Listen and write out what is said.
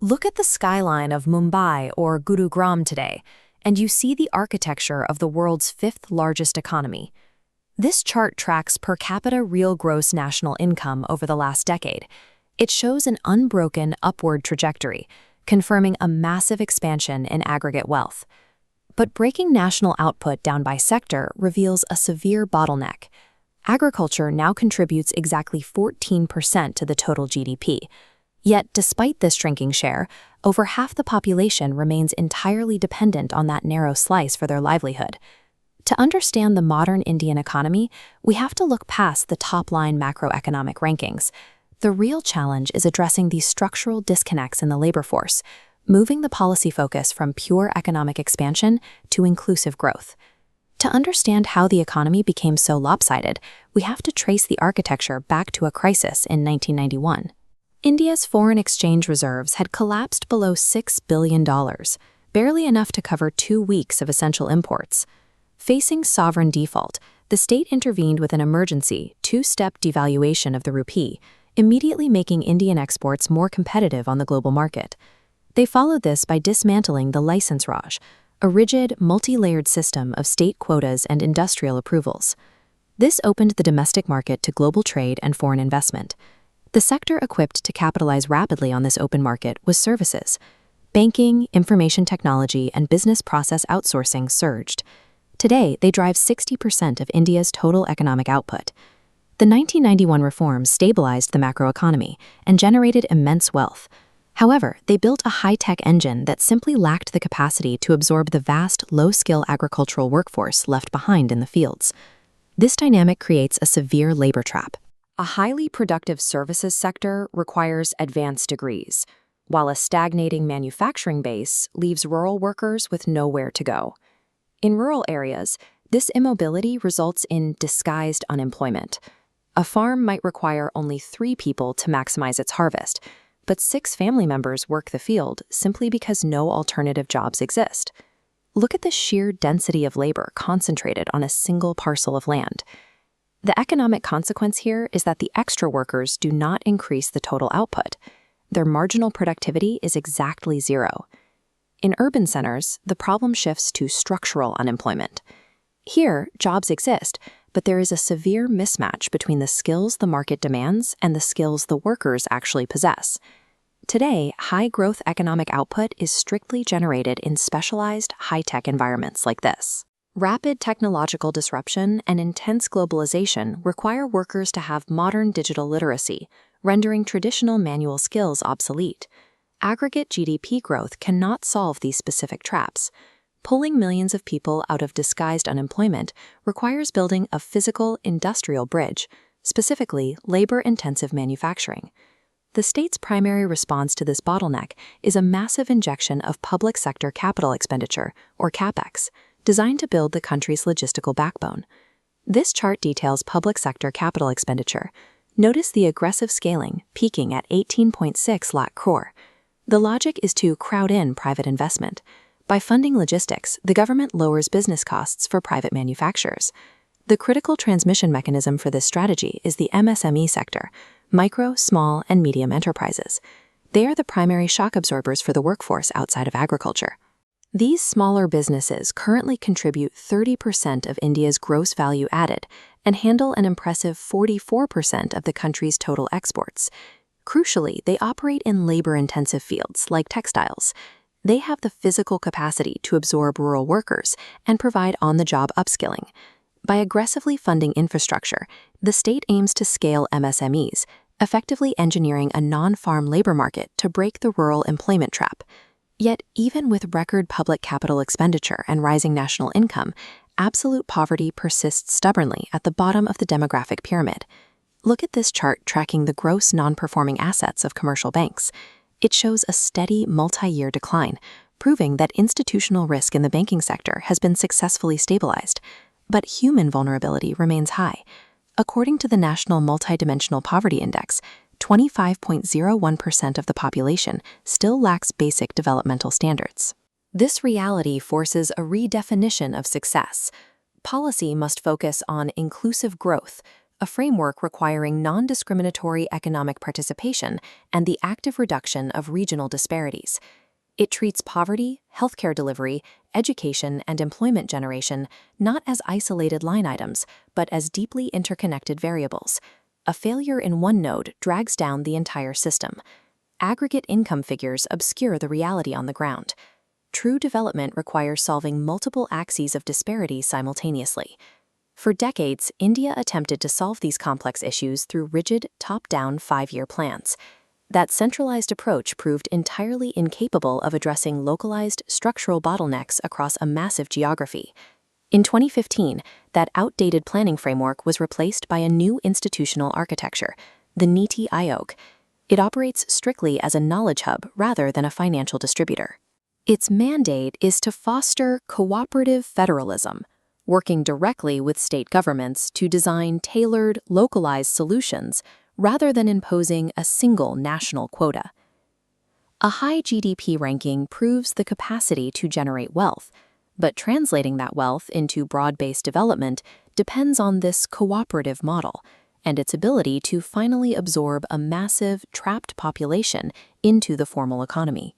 Look at the skyline of Mumbai or Gurugram today, and you see the architecture of the world's fifth largest economy. This chart tracks per capita real gross national income over the last decade. It shows an unbroken upward trajectory, confirming a massive expansion in aggregate wealth. But breaking national output down by sector reveals a severe bottleneck. Agriculture now contributes exactly 14% to the total GDP. Yet, despite this shrinking share, over half the population remains entirely dependent on that narrow slice for their livelihood. To understand the modern Indian economy, we have to look past the top-line macroeconomic rankings. The real challenge is addressing these structural disconnects in the labor force, moving the policy focus from pure economic expansion to inclusive growth. To understand how the economy became so lopsided, we have to trace the architecture back to a crisis in 1991. India's foreign exchange reserves had collapsed below $6 billion, barely enough to cover 2 weeks of essential imports. Facing sovereign default, the state intervened with an emergency, two-step devaluation of the rupee, immediately making Indian exports more competitive on the global market. They followed this by dismantling the license Raj, a rigid, multi-layered system of state quotas and industrial approvals. This opened the domestic market to global trade and foreign investment. The sector equipped to capitalize rapidly on this open market was services. Banking, information technology, and business process outsourcing surged. Today, they drive 60% of India's total economic output. The 1991 reforms stabilized the macroeconomy and generated immense wealth. However, they built a high-tech engine that simply lacked the capacity to absorb the vast, low-skill agricultural workforce left behind in the fields. This dynamic creates a severe labor trap. A highly productive services sector requires advanced degrees, while a stagnating manufacturing base leaves rural workers with nowhere to go. In rural areas, this immobility results in disguised unemployment. A farm might require only 3 people to maximize its harvest, but 6 family members work the field simply because no alternative jobs exist. Look at the sheer density of labor concentrated on a single parcel of land. The economic consequence here is that the extra workers do not increase the total output. Their marginal productivity is exactly 0. In urban centers, the problem shifts to structural unemployment. Here, jobs exist, but there is a severe mismatch between the skills the market demands and the skills the workers actually possess. Today, high-growth economic output is strictly generated in specialized, high-tech environments like this. Rapid technological disruption and intense globalization require workers to have modern digital literacy, rendering traditional manual skills obsolete. Aggregate GDP growth cannot solve these specific traps. Pulling millions of people out of disguised unemployment requires building a physical, industrial bridge, specifically labor-intensive manufacturing. The state's primary response to this bottleneck is a massive injection of public sector capital expenditure, or CapEx, designed to build the country's logistical backbone. This chart details public sector capital expenditure. Notice the aggressive scaling, peaking at 18.6 lakh crore. The logic is to crowd in private investment. By funding logistics, the government lowers business costs for private manufacturers. The critical transmission mechanism for this strategy is the MSME sector, micro, small, and medium enterprises. They are the primary shock absorbers for the workforce outside of agriculture. These smaller businesses currently contribute 30% of India's gross value added and handle an impressive 44% of the country's total exports. Crucially, they operate in labor-intensive fields like textiles. They have the physical capacity to absorb rural workers and provide on-the-job upskilling. By aggressively funding infrastructure, the state aims to scale MSMEs, effectively engineering a non-farm labor market to break the rural employment trap. Yet, even with record public capital expenditure and rising national income, absolute poverty persists stubbornly at the bottom of the demographic pyramid. Look at this chart tracking the gross non-performing assets of commercial banks. It shows a steady multi-year decline, proving that institutional risk in the banking sector has been successfully stabilized. But human vulnerability remains high. According to the National Multidimensional Poverty Index, 25.01% of the population still lacks basic developmental standards. This reality forces a redefinition of success. Policy must focus on inclusive growth, a framework requiring non-discriminatory economic participation and the active reduction of regional disparities. It treats poverty, healthcare delivery, education, and employment generation not as isolated line items, but as deeply interconnected variables. A failure in one node drags down the entire system. Aggregate income figures obscure the reality on the ground. True development requires solving multiple axes of disparity simultaneously. For decades, India attempted to solve these complex issues through rigid, top-down 5-year plans. That centralized approach proved entirely incapable of addressing localized structural bottlenecks across a massive geography. In 2015, that outdated planning framework was replaced by a new institutional architecture, the NITI Aayog. It operates strictly as a knowledge hub rather than a financial distributor. Its mandate is to foster cooperative federalism, working directly with state governments to design tailored, localized solutions rather than imposing a single national quota. A high GDP ranking proves the capacity to generate wealth, but translating that wealth into broad-based development depends on this cooperative model and its ability to finally absorb a massive, trapped population into the formal economy.